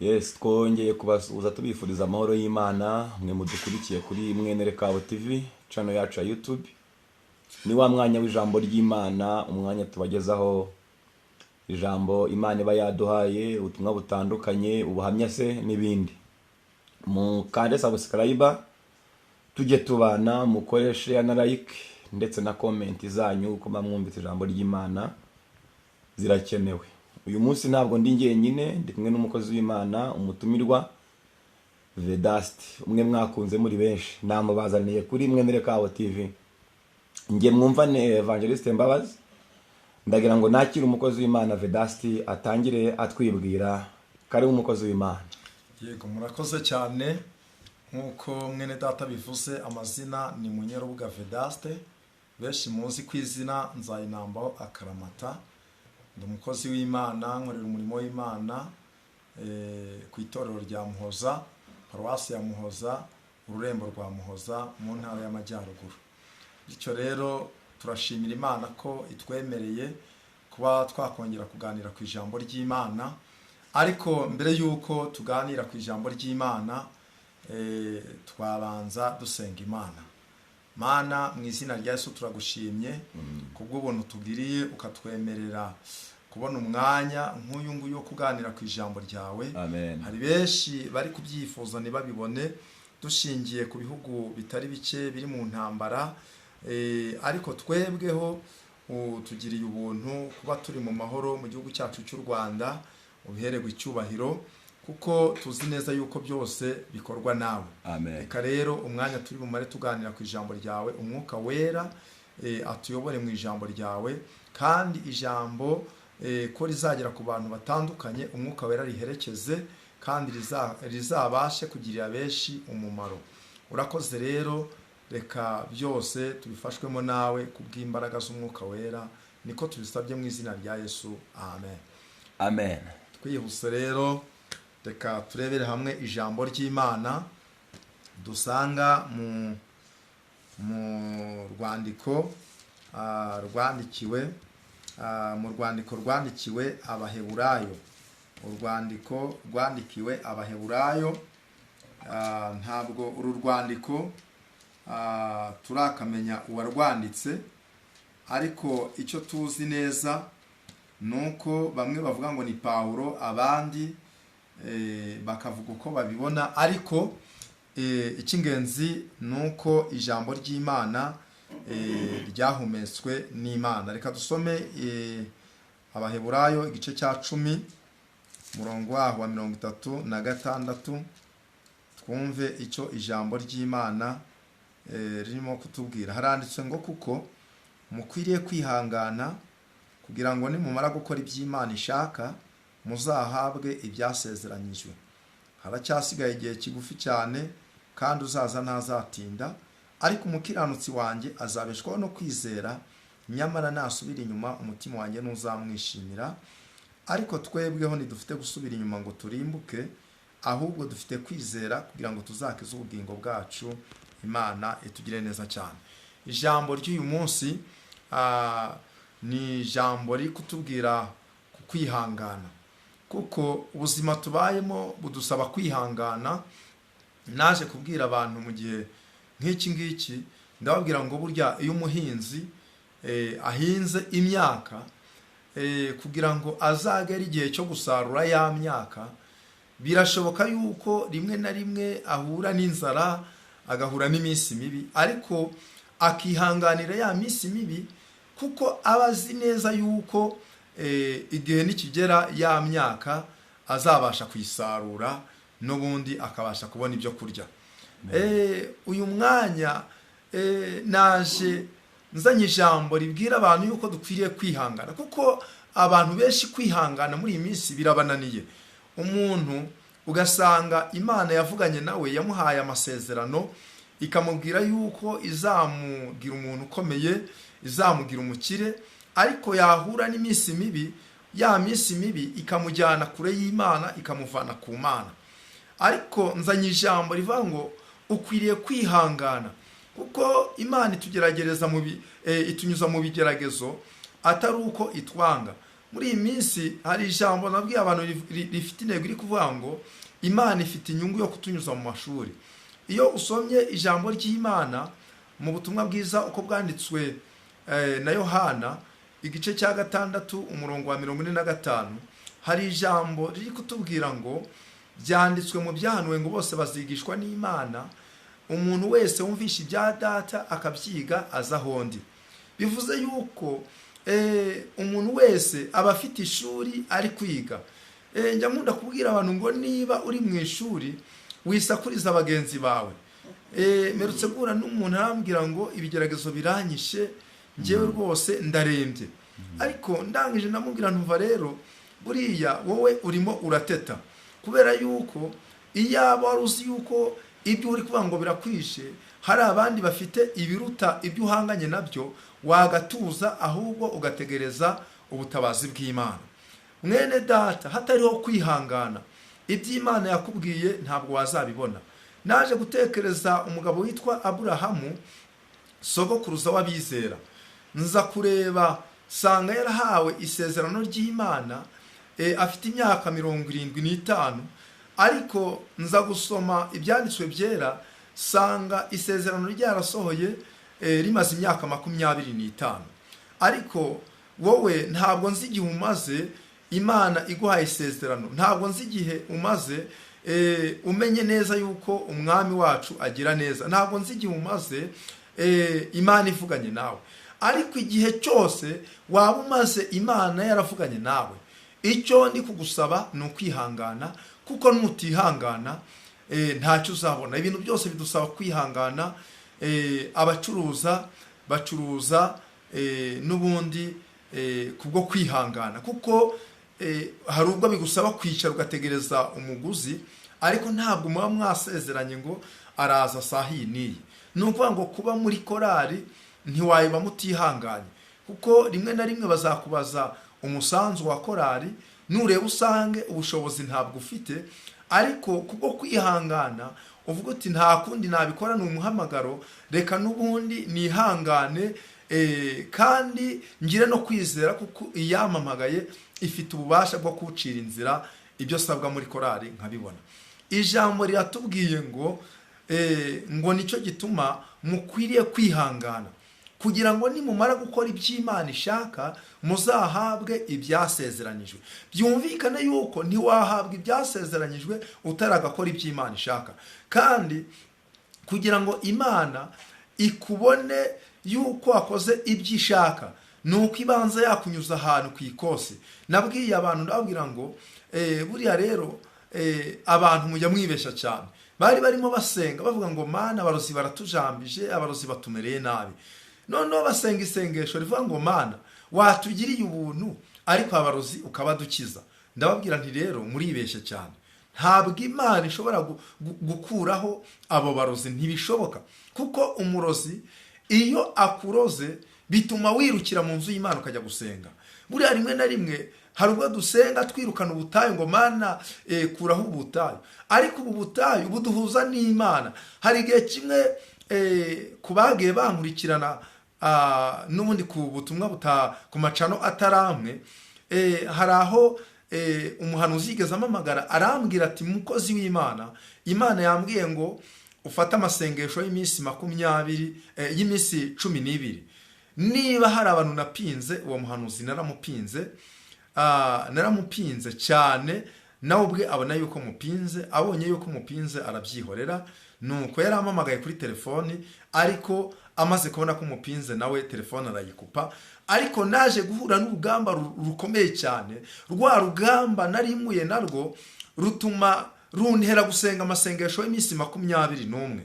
Yes, twongeye kubasuhuza tubifuriza amahoro y'Imana mwe mudukurikiye kuri Mwenerekaho TV channel yacu ya YouTube. Ni wa mwanya w'ijambo ry'Imana, umwanya tubagezaho ijambo Imana iba yaduhaye, ubutumwa butandukanye, ubuhamya se n'ibindi. Mukande subscribe, tujye tubana, mukoreshe na like ndetse na comment zanyu uko mwumvise ijambo ry'Imana zirakenewe. Uyu munsi ntabwo ndi njyenyine, ndi kumwe n'umukozi w'Imana, umutumirwa Vedaste, umwe mwakunze muri benshi. Namubazaniye kuri Mwenerekaho TV. Nge mwumva ne Evangeliste Mbabazi. Ndagira ngo nakire umukozi w'Imana Vedaste atangire atwibwira. Kari umukozi w'Imana. Yego, murakoze cyane. Nkuko mwene data bivuze, amazina ni Munyerubuga Vedaste, benshi muzi ku izina Nzayinambaho Akaramata. Ndi umukozi w'Imana, nkorera umurimo w'Imana ku itorero rya Muhoza, paruwasi ya Muhoza, ururembo rwa Muhoza mu ntara y'Amajyaruguru. Bityo rero turashimira Imana ko itwemereye kuba twakongera kuganira ku ijambo ry'Imana. Ariko mbere yuko tuganira ku ijambo ry'Imana, twabanza dusenga Imana. Mana, mu izina rya Yesu turagushimye kubw'ubuntu tugiriye ukatwemerera kubona umwanya nk'uyu nguyu wo kuganira ku ijambo ryawe. Amen. Hari benshi bari kubyifuza ntibabibone, dushingiye ku bihugu bitari bike biri mu ntambara, ariko twebweho tugiriye ubuntu kuba turi mu mahoro mu gihugu cyacu cy'u Rwanda, ubihererwe icyubahiro kuko tuzi neza yuko byose bikorwa nawe. Amen. Reka rero umwanya turi bumare tuganira ku ijambo ryawe, umwuka wera atuyobore mu ijambo ryawe, kandi ijambo ko rizagera ku bantu batandukanye, umwuka wera riherekeze kandi rizabashe kugirira benshi umumaro. Urakoze rero, reka byose tubifashwemo nawe kubw'imbaraga z'umwuka wera, niko tubisabye mu izina rya Yesu. Amen. Amen. Twihuse rero, reka turebere hamwe ijambo ry'Imana dusanga mu rwandiko rwandikiwe Abaheburayo. Urwandiko rwandikiwe Abaheburayo. Ntabwo uru rwandiko turakamenya uwarwanditse, ariko icyo tuzi neza nuko bamwe bavuga ngo ni Pawulo, abandi bakavuga uko babibona, ariko icy'ingenzi nuko ijambo ry'Imana ryahumetswe n'Imana. Reka dusome Abaheburayo igice cya 10 murongo wa 36, twumve icyo ijambo ry'Imana ririmo kutubwira. Haranditswe ngo kuko mukwiriye kwihangana kugira ngo nimumara gukora iby'Imana ishaka muzahabwe ibyasezeranyijwe. Haracyasigaye igihe kigufi cyane, kandi uzaza ntazatinda, ariko umukiranutsi wanjye azabeshwaho no kwizera, nyamara nasubira inyuma umutima wanjye ntuzamwishimira. Ariko twebweho ntidufite gusubira inyuma ngo turimbuke, ahubwo dufite kwizera kugira ngo tuzakize ubugingo bwacu. Imana itugire neza cyane. Ijambo ry'uyu munsi ni ijambo riri kutubwira ku kwihangana, kuko ubuzima tubayemo budusaba kwihangana. Naje kubwira abantu mu gihe nk'iki ngiki, ndababwira ngo burya iyo umuhinzi ahinze imyaka, kugira ngo azagere igihe cyo gusarura ya myaka, birashoboka yuko rimwe na rimwe ahura n'inzara, agahura n'iminsi mibi, ariko akihanganira ya minsi mibi kuko aba azi neza yuko igihe nikigera ya myaka azabasha kuyisarura, n'ubundi akabasha kubona ibyo kurya. Uyu mwanya naje nzanye ijambo ribwira abantu yuko dukwiriye kwihangana, kuko abantu benshi kwihangana muri iyi minsi birabananiye. Umuntu ugasanga Imana yavuganye nawe, yamuhaye amasezerano, ikamubwira yuko izamugira umuntu ukomeye, izamugira umukire, ariko yahura n'iminsi mibi, ya minsi mibi ikamujyana kure y'Imana, ikamuvana ku Mana. Ariko nzanye ijambo rivuga ngo ukwiriye kwihangana, kuko Imana itugeragereza itunyuza mu bigeragezo atari uko itwanga, muri iyi minsi hari ijambo nabwiye abantu rifite intego iri kuvuga ngo Imana ifite inyungu yo kutunyuza mu mashuri. Iyo usomye ijambo ry'Imana mu butumwa bwiza uko bwanditswe na Yohana igice cya 6 umurongo wa 45, hari ijambo riri kutubwira ngo byanditswe mu byahanuwe ngo bose bazigishwa n'Imana, umuntu wese wumvisha ibya data akabyiga aza ahondi. Bivuze yuko umuntu wese aba afite ishuri ari kwiga. Njya nkunda kubwira abantu ngo niba uri mu ishuri wisakuriza abagenzi bawe. Merutse guhura n'umuntu arambwira ngo ibigeragezo biranyishe njyewe rwose ndarembye, ariko ndangije ndamubwira ntuva rero buriya wowe urimo urateta, kubera yuko iyaba wari uzi yuko ibyo uri kuvuga ngo birakwishe hari abandi bafite ibiruta ibyo uhanganye nabyo, wagatuza ahubwo ugategereza ubutabazi bw'Imana. Mwene data, hatariho kwihangana iby'Imana yakubwiye ntabwo wazabibona. Naje gutekereza umugabo witwa Aburahamu, sogokuruza w'abizera. Nza kureba sanga yarahawe isezerano ry'Imana afite imyaka 75, ariko nza gusoma ibyanditswe byera sanga isezerano ryarasohoye rimaze imyaka 25. Ariko wowe ntabwo nzi igihe umaze Imana iguhaye isezerano, ntabwo nzi igihe umaze umenye neza yuko umwami wacu agira neza, ntabwo nzi igihe umaze Imana ivuganye nawe, ariko igihe cyose waba umaze Imana yaravuganye nawe, icyo ndi kugusaba ni ukwihangana, kuko nutihangana ntacyo uzabona. Ibintu byose bidusaba kwihangana. Abacuruza bacuruza n'ubundi kubwo kwihangana, kuko hari ubwo bigusaba kwicara ugategereza umuguzi, ariko ntabwo muba mwasezeranye ngo araza saha iyi n'iyi. Ni ukuvuga ngo kuba muri korari ntiwayiba mutihanganye, kuko rimwe na rimwe bazakubaza umusanzu wa korari, nureba usange ubushobozi ntabwo ufite, ariko kubwo kwihangana uvuga uti nta kundi nabikora, ni umuhamagaro, reka n'ubundi nihangane kandi ngire no kwizera, kuko iyamamagaye ifite ububasha bwo kucira inzira ibyo sabwa muri korari nkabibona. Ijambo riratubwiye ngo nicyo gituma mukwiriye kwihangana, kugira ngo nimumara gukora iby'Imana ishaka muzahabwe ibyasezeranyijwe. Byumvikane yuko ntiwahabwa ibyasezeranyijwe utaragakora iby'Imana ishaka, kandi kugira ngo Imana ikubone yuko wakoze ibyo ishaka nuko ibanza yakunyuza ahantu ku ikosi. Nabwiye abantu ndababwira ngo buriya rero abantu mujya mwibesha cyane. Bari barimo basenga bavuga ngo Mana, abarozi baratujambije, abarozi batumereye nabi. Noneho basenga isengesho rivuga ngo Mana, watugiriye ubuntu ariko abarozi ukabadukiza. Ndababwira nti rero muribeshe cyane. Ntabwo Imana ishobora gukuraho abo barozi, ntibishoboka, kuko umurozi iyo akuroze bituma wirukira mu nzu y'Imana ukajya gusenga. Buriya rimwe na rimwe hari ubwo dusenga twirukana ubutayu ngo Mana kuraho ubutayu, ariko ubu butayu buduhuza n'Imana. Hari igihe kimwe kubagiye bankurikirana n'ubundi ku butumwa ku macano ataramwe, hari aho umuhanuzi yigeze amamagara arambwira ati mukozi w'Imana, Imana yambwiye ngo ufate amasengesho y'iminsi 20 y'iminsi 12. Niba hari abantu napinze, uwo muhanuzi naramupinze cyane, nawe ubwe abona yuko mupinze. Abonye yuko mupinze arabyihorera, nuko yaramamagaye kuri telefoni, ariko amaze kubona ko mupinze nawe telefone arayikupa. Ariko naje guhura n'urugamba rukomeye cyane. Rwa rugamba narimuye narwo rutuma runtera gusenga amasengesho y'iminsi 21.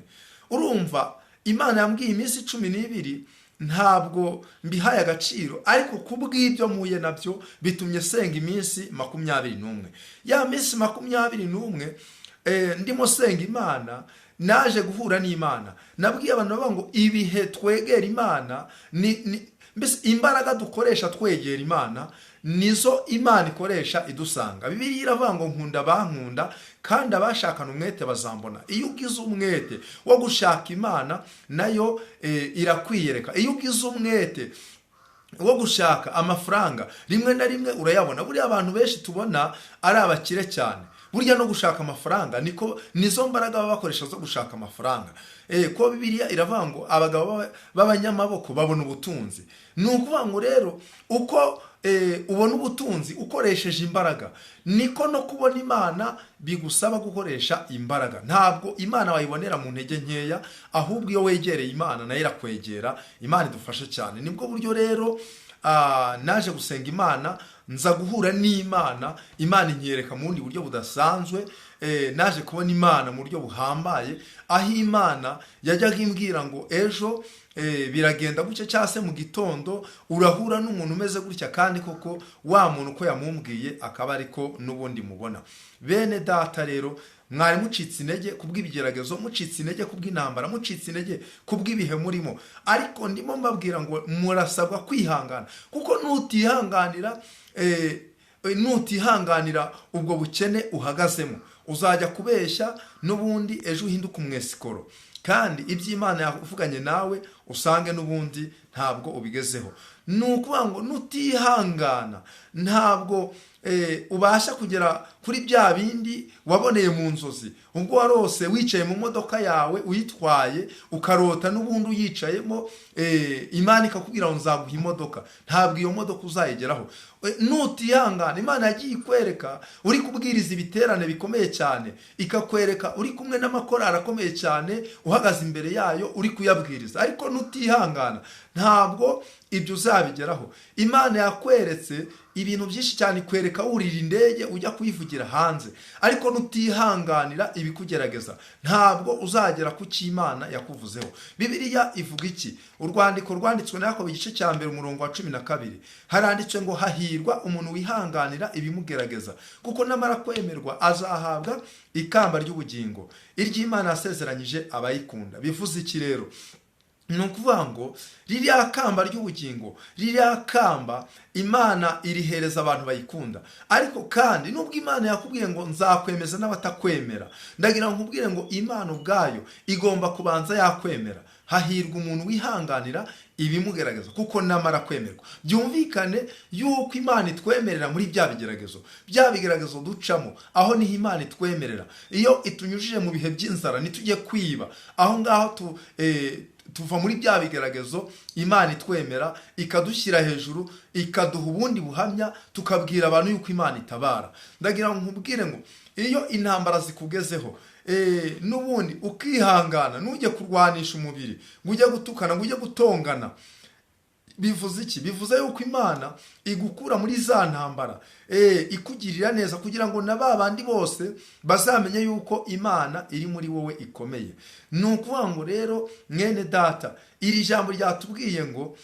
Urumva Imana yambwiye iminsi 12 ntabwo mbihaye agaciro, ariko kubw'ibyo muye nabyo bitumye senga iminsi 21. Ya minsi 21 ndimo senga Imana, naje guhura n'Imana. Nabwiye abantu bavuga ngo ibihe twegera Imana mbese imbaraga dukoresha twegera Imana nizo Imana ikoresha idusanga. Bibiliya iravuga ngo nkunda bankunda, kandi abashakana umwete bazambona. Iyo ugize umwete wo gushaka Imana nayo irakwiyereka. Iyo ugize umwete wo gushaka amafaranga rimwe na rimwe urayabona. Buriya abantu benshi tubona ari abakire cyane, burya no gushaka amafaranga nizo mbaraga baba bakoresha zo gushaka amafaranga. Ko Bibiliya iravuga ngo abagabo b'abanyamaboko babona ubutunzi. Ni ukuvuga ngo rero uko ubona ubutunzi ukoresheje imbaraga, niko no kubona Imana bigusaba gukoresha imbaraga. Ntabwo Imana wayibonera mu ntege nkeya, ahubwo iyo wegereye Imana nayo irakwegera. Imana idufashe cyane. Nibwo buryo rero naje gusenga Imana, nza guhura n'Imana, Imana inyereka mu bundi buryo budasanzwe. Naje kubona Imana mu buryo buhambaye, aho Imana yajyaga imbwira ngo ejo biragenda gutya, cyangwa se mu gitondo urahura n'umuntu umeze gutya, kandi koko wa muntu uko yamumbwiye akaba ariko n'ubundi mubona. Bene data rero, mwari mucitse intege kubw'ibigeragezo, mucitse intege kubw'intambara, mucitse intege kubw'ibihe murimo, ariko ndimo mbabwira ngo murasabwa kwihangana, kuko nutihanganira ubwo bukene uhagazemo, uzajya kubeshya n'ubundi ejo uhinduka umwesikoro, kandi iby'Imana yavuganye nawe usange n'ubundi ntabwo ubigezeho. Ni ukuvuga ngo nutihangana ntabwo ubasha kugera kuri bya bindi waboneye mu nzozi, ubwo warose wicaye mu modoka yawe uyitwaye, ukarota n'ubundi uyicayemo, Imana ikakubwira ngo nzaguha imodoka, ntabwo iyo modoka uzayigeraho. Nutihangana, Imana yagiye ikwereka uri kubwiriza ibiterane bikomeye cyane, ikakwereka uri kumwe n'amakorali akomeye cyane uhagaze imbere yayo uri kuyabwiriza, ariko nutihangana ntabwo ibyo uzabigeraho. Imana yakweretse ibintu byinshi cyane, ikwereka wurira indege ujya kuyivugira hanze, ariko nutihanganira ibikugerageza ntabwo uzagera ku cy'Imana yakuvuzeho. Bibiliya ivuga iki? Urwandiko rwanditswe na Yakobo igice cya 1 umurongo wa 12 haranditswe ngo hahirwa umuntu wihanganira ibimugerageza, kuko namara kwemerwa azahabwa ikamba ry'ubugingo iry'Imana yasezeranyije abayikunda. Bivuze iki rero? Ni ukuvuga ngo ririya kamba ry'ubugingo, ririya kamba Imana irihereza abantu bayikunda, ariko kandi nubwo Imana yakubwiye ngo nzakwemeza n'abatakwemera, ndagira ngo nkubwire ngo Imana ubwayo igomba kubanza yakwemera. Hahirwa umuntu wihanganira ibimugerageza, kuko namara kwemerwa. Byumvikane yuko Imana itwemerera muri bya bigeragezo ducamo, aho niho Imana itwemerera. Iyo itunyujije mu bihe by'inzara ntitujye kwiba, aho ngaho tuva muri bya bigeragezo, Imana itwemera ikadushyira hejuru, ikaduha ubundi buhamya, tukabwira abantu yuko Imana itabara. Ndagira ngo nkubwire ngo iyo intambara zikugezeho, n'ubundi ukihangana, ntujye kurwanisha umubiri ngo ujye gutukana, ngo ujye gutongana. Bivuze iki? Bivuze yuko Imana igukura muri za ntambara, ikugirira neza, kugira ngo na babandi bose bazamenye yuko Imana iri muri wowe ikomeye. Ni ukuvuga ngo rero mwene data, iri jambo ryatubwiye ngo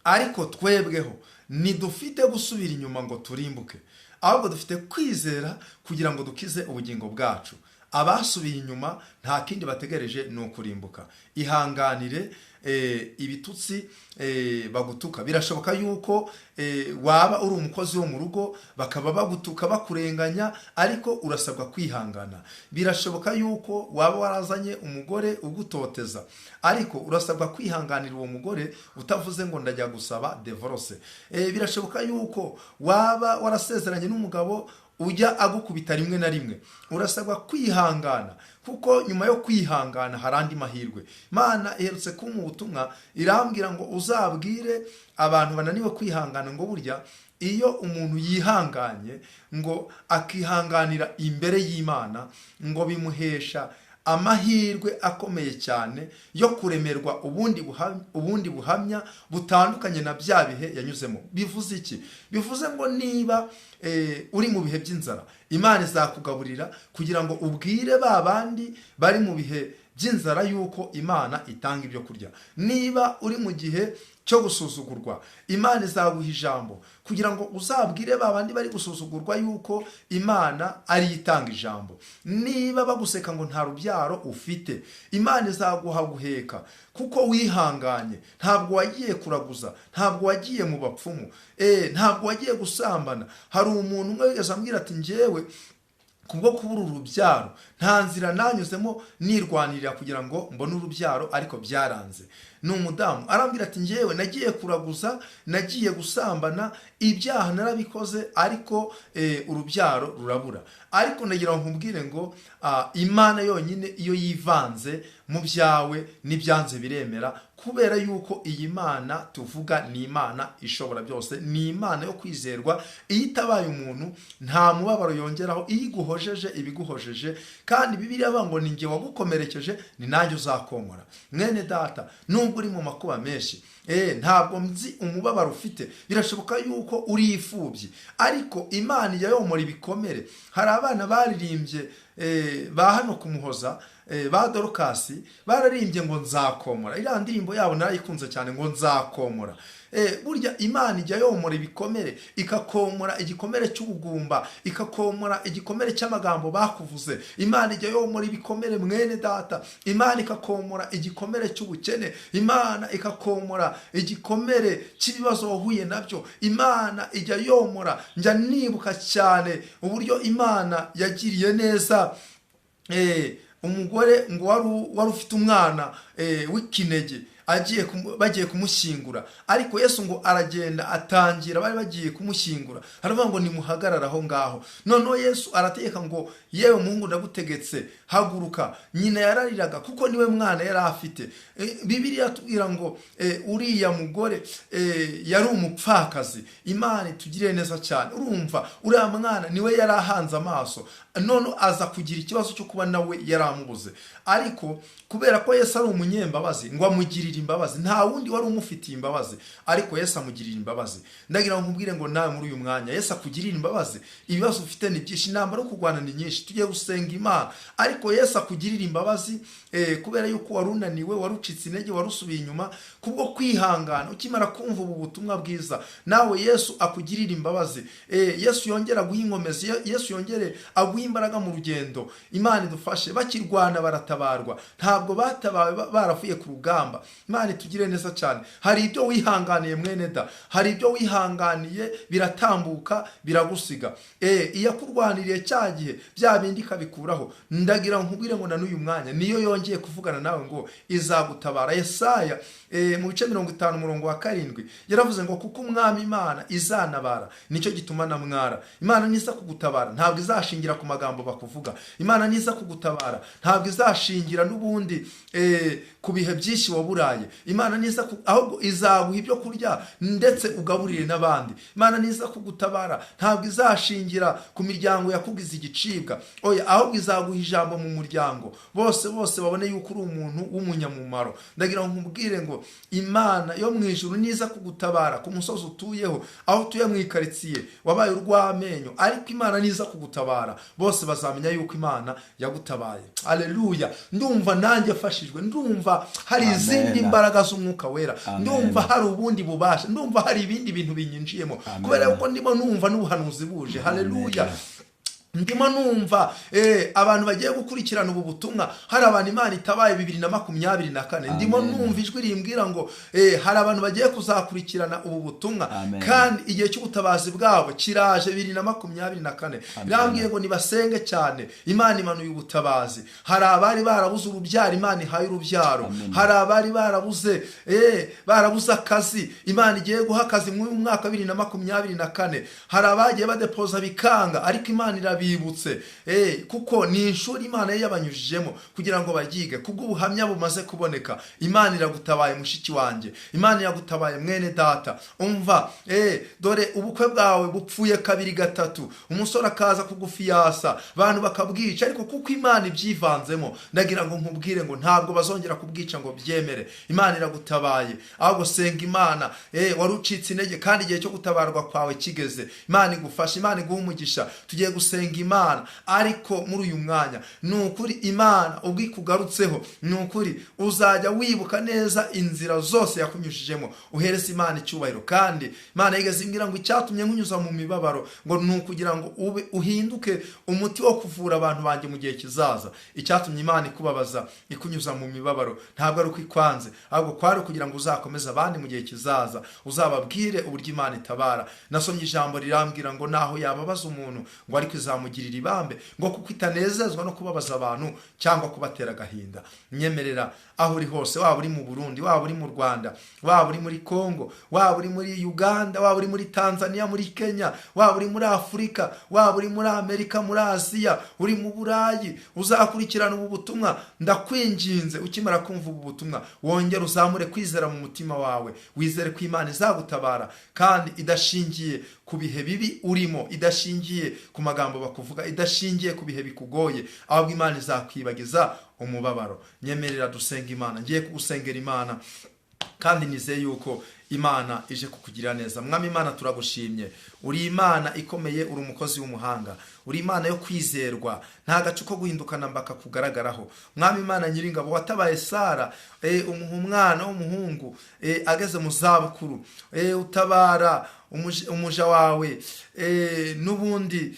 ariko twebweho ntidufite gusubira inyuma ngo turimbuke, ahubwo dufite kwizera kugira ngo dukize ubugingo bwacu. Abasubiye inyuma nta kindi bategereje ni ukurimbuka. Ihanganire ibitutsi bagutuka. Birashoboka yuko waba uri umukozi wo mu rugo bakaba bagutuka bakurenganya, ariko urasabwa kwihangana. Birashoboka yuko waba warazanye umugore ugutoteza, ariko urasabwa kwihanganira uwo mugore, utavuze ngo ndajya gusaba divorce. Birashoboka yuko waba warasezeranye n'umugabo ujya agukubita rimwe na rimwe, urasabwa kwihangana, kuko nyuma yo kwihangana hari andi mahirwe. Imana iherutse kumpa ubutumwa, irambwira ngo uzabwire abantu bananiwe kwihangana ngo burya iyo umuntu yihanganye ngo akihanganira imbere y'Imana, ngo bimuhesha amahirwe akomeye cyane yo kuremerwa ubundi buhamya butandukanye na bya bihe yanyuzemo. Bivuze iki? Bivuze ngo niba uri mu bihe by'inzara, Imana izakugaburira kugira ngo ubwire babandi bari mu bihe by'inzara yuko Imana itanga ibyo kurya. Niba uri mu gihe cyo gusuzugurwa, Imana izaguha ijambo kugira ngo uzabwire babandi bari gusuzugurwa yuko Imana ari itanga ijambo. Niba baguseka ngo nta rubyaro ufite, Imana izaguha guheka kuko wihanganye. Ntabwo wagiye kuraguza, ntabwo wagiye mu bapfumu, ntabwo wagiye gusambana. Hari umuntu umwe wigeze ambwira ati njyewe kubwo kubura urubyaro nta nzira nanyuzemo nirwanirira kugira ngo mbone urubyaro, ariko byaranze. ni umudamu, arambwira ati njyewe nagiye kuraguza, nagiye gusambana, ibyaha narabikoze, ariko urubyaro rurabura. Ariko nagira ngo nkubwire ngo Imana yonyine iyo yivanze mu byawe n'ibyanze biremera, kubera yuko iyi Mana tuvuga ni Imana ishobora byose, ni Imana yo kwizerwa. Iyo itabaye umuntu nta mubabaro yongeraho, iyo iguhojeje ibiguhojeje, kandi Bibiliya avuga ngo ni njye wagukomerekeje ni nanjye uzakomora. Mwene data, nubwo uri mu makuba menshi, ntabwo mzi umubabaro ufite, birashoboka yuko uri imfubyi, ariko Imana ijya yomora ibikomere. Hari abana baririmbye ba hano ku Muhoza, ba Dorokasi, bararimbye ngo nzakomora. Iriya ndirimbo yabo narayikunze cyane, ngo nzakomora. Burya Imana ijya yomora ibikomere, ikakomora igikomere cy'ubugumba, ikakomora igikomere cy'amagambo bakuvuze. Imana ijya yomora ibikomere mwene data, Imana ikakomora igikomere cy'ubukene, Imana ikakomora igikomere cy'ibibazo wahuye nabyo, Imana ijya yomora. Njya nibuka cyane uburyo Imana yagiriye neza umugore ngo wari ufite umwana w'ikinege, bagiye kumushyingura, ariko Yesu ngo aragenda atangira, bari bagiye kumushyingura, haravuga ngo nimuhagarara aho ngaho. Noneho Yesu arategeka ngo yewe muhungu ndagutegetse haguruka. Nyina yarariraga kuko niwe mwana yari afite. Bibiliya tubwira ngo uriya mugore yari umupfakazi. Imana itugire neza cyane. Urumva uriya mwana niwe yari ahanze amaso, none aza kugira ikibazo cyo kuba nawe yaramubuze, ariko kubera ko Yesu ari umunyembabazi ngo amugirire imbabazi, nta wundi wari umufitiye imbabazi, ariko Yesu amugirira imbabazi. Ndagira ngo nkubwire ngo nawe muri uyu mwanya Yesu akugirira imbabazi. Ibibazo ufite ni byinshi, intambara yo kurwana ni nyinshi, tugiye gusenga Imana, ariko Yesu akugirira imbabazi kubera yuko wari unaniwe, wari ucitse intege, wari usubiye inyuma, kubwo kwihangana. Ukimara kumva ubu butumwa bwiza, nawe Yesu akugirira imbabazi. Yesu yongera guha inkomezi, Yesu yongere aguha imbaraga mu rugendo. Imana idufashe. Bakirwana baratabarwa, ntabwo batabawe baravuye ku rugamba. Imana itugire neza cyane. Hari ibyo wihanganiye mwene da, hari ibyo wihanganiye biratambuka biragusiga. Iyo kurwaniriye cya gihe bya bindi ikabikuraho. Ndagira nkubwire ngo na n'uyu mwanya niyo yongeye kuvugana nawe ngo izagutabara. Yesaya mu bice 50 umurongo wa 7 yaravuze ngo kuko umwami Imana izanabara, nicyo gituma namwara. Imana niza kugutabara ntabwo izashingira ku magambo bakuvuga. Imana niza kugutabara ntabwo izashingira n'ubundi ku bihe byinshi waburaye. Imana niza ahubwo izaguha ibyo kurya ndetse ugaburire n'abandi. Imana niza kugutabara ntabwo izashingira ku miryango yakugize igicibwa, oya, ahubwo izaguha ijambo mu muryango, bose babone yuko uri umuntu w'umunyamumaro. Ndagira ngo nkubwire ngo Imana yo mu ijuru niza kugutabara ku musozi utuyeho, aho utuye mu ikaritsiye wabaye urw'amenyo, ariko Imana niza kugutabara bose bazamenya yuko Imana yagutabaye. Haleluya. Ndumva nanjye afashijwe, ndumva hari izindi mbaraga z'umwuka wera, ndumva hari ubundi bubasha, ndumva hari ibindi bintu binyinjiyemo, kubera yuko ndimo numva n'ubuhanuzi buje. Haleluya. Ndimo numva abantu bagiye gukurikirana ubu butumwa, hari abantu Imana itabaye 2024. Ndimo numva ijwi rimbwira ngo hari abantu bagiye kuzakurikirana ubu butumwa, kandi igihe cy'ubutabazi bwabo kiraje 2024. Birambwiye ngo nibasenge cyane, Imana imanuye ubutabazi. Hari abari barabuze urubyaro, Imana ihaye urubyaro. Hari abari barabuze akazi, Imana igiye guha akazi mu mwaka 2024. Hari abagiye badepoza bikanga, ariko Imana bibutse kuko ni inshuri Imana yabanyujijemo kugira ngo bagige. Kubw'ubuhamya bumaze kuboneka, Imana iragutabaye mushiki wanjye, Imana iragutabaye mwene data. Umva, dore ubukwe bwawe bupfuye 2-3, umusore akaza kugufiyasa, abantu bakabwica, ariko kuko Imana ibyivanzemo, ndagira ngo nkubwire ngo ntabwo bazongera kubwica ngo byemere. Imana iragutabaye, ahubwo senga Imana. Wari ucitse intege kandi igihe cyo gutabarwa kwawe kigeze. Imana igufasha, Imana iguha umugisha. Tugiye gusenga Imana, ariko muri uyu mwanya nukuri Imana ubwikugarutseho, nukuri uzajya wibuka neza inzira zose yakunyujijemo, uhereza Imana icyubahiro. Kandi Imana yigeze imbwira ngo icyatumye nkunyuza mu mibabaro ngo nukugira ngo ube uhinduke umuti wo kuvura abantu banjye mu gihe kizaza. Icyatumye Imana ikubabaza ikunyuza mu mibabaro ntabwo ari uko ikwanze, ahubwo kwari kugira ngo uzakomeze abandi mu gihe kizaza, uzababwire uburyo Imana itabara. Nasomye ijambo rirambwira ngo naho yababaza umuntu ngo ariko izamugirira ibambe ngo kuko itanezezwa no kubabaza abantu cyangwa kubatera agahinda. Nyemerera aho uri hose, waba uri mu Burundi, waba uri mu Rwanda, waba uri muri Kongo, waba uri muri Uganda, waba uri muri Tanzania, muri Kenya, waba uri muri Afurika, waba uri muri Amerika, muri Aziya, uri mu Burayi, uzakurikirana ubu butumwa, ndakwinginze ukimara kumva ubu butumwa wongere uzamure kwizera mu mutima wawe, wizere ko Imana izagutabara kandi idashingiye ku bihe bibi urimo, idashingiye ku magambo bakuvuga, idashingiye ku bihe bikugoye, ahubwo Imana izakwibagiza umubabaro. Nyemerera dusenga Imana. Ngiye kugusengera Imana kandi nizeye yuko Imana ije kukugira neza. Mwami Imana turagushimye, uri Imana ikomeye, uri umukozi w'umuhanga, uri Imana yo kwizerwa, nta gacu ko guhindukana mbaka kugaragaraho. Mwami Imana nyiringabo, watabaye Sara umwana w'umuhungu ageze mu zabukuru, utabara umuja wawe n'ubundi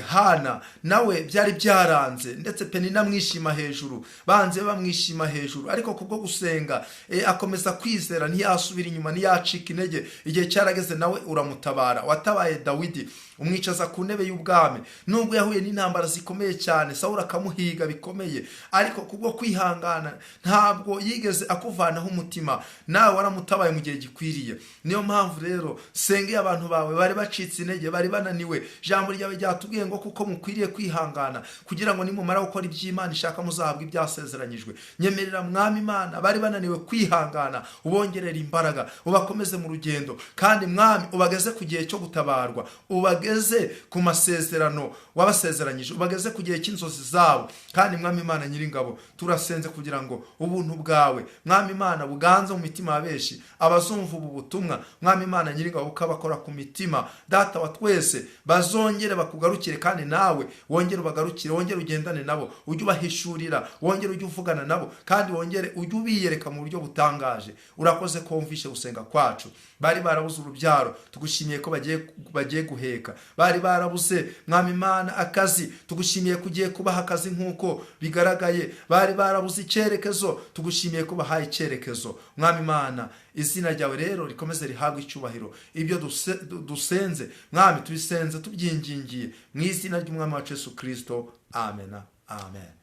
Hana nawe byari byaranze, ndetse Penina mwishima hejuru, banze bamwishima hejuru, ariko kubwo gusenga akomeza kwizera, ntiyasubira inyuma, ntiyacika intege. Igihe cyarageze nawe uramutabara. Watabaye Dawidi umwicaza ku ntebe y'ubwami, nubwo yahuye n'intambara zikomeye cyane, Sawuli akamuhiga bikomeye, ariko kubwo kwihangana ntabwo yigeze akuvanaho umutima. Nawe waramutabaye mu gihe gikwiriye. Niyo mpamvu rero sengeye abantu bawe bari bacitse intege, bari bananiwe. Ijambo ryawe ryatubwiye ngo kuko mukwiriye kwihangana kugira ngo nimumara gukora iby'Imana ishaka muzahabwa ibyasezeranyijwe. Nyemerera Mwami Imana bari bananiwe kwihangana, ubongerera imbaraga, ubakomeze mu rugendo, kandi Mwami ubageze ku gihe cyo gutabarwa, ubageze ku masezerano wabasezeranyije, ubageze ku gihe cy'inzozi zabo. Kandi Mwami Imana nyiringabo, turasenze kugira ngo ubuntu bwawe Mwami Imana buganze mu mitima ya benshi abazumva ubu butumwa. Mwami Imana nyiringabo, ukabakora ku mitima, Data wa twese, bazongere bakugarukire, kandi nawe wongere ubagarukire, wongere ugendane nabo, ujye ubahishurira, wongere ujye uvugana nabo, kandi wongere ujye ubiyereka mu buryo butangaje. Urakoze ko wumvishe gusenga kwacu. Bari barabuze urubyaro, tugushimiye ko bagiye guheka. Bari barabuze Mwami Imana akazi, tugushimiye kugiye kubaha akazi nk'uko bigaragaye. Bari barabuze icyerekezo, tugushimiye ko bahaye icyerekezo. Mwami Imana, izina ryawe rero rikomeze rihabwe icyubahiro. Ibyo dusenze Mwami tubisenze tubyingingiye mu izina ry'Umwami wacu Yesu Kristo. Amen. Amen.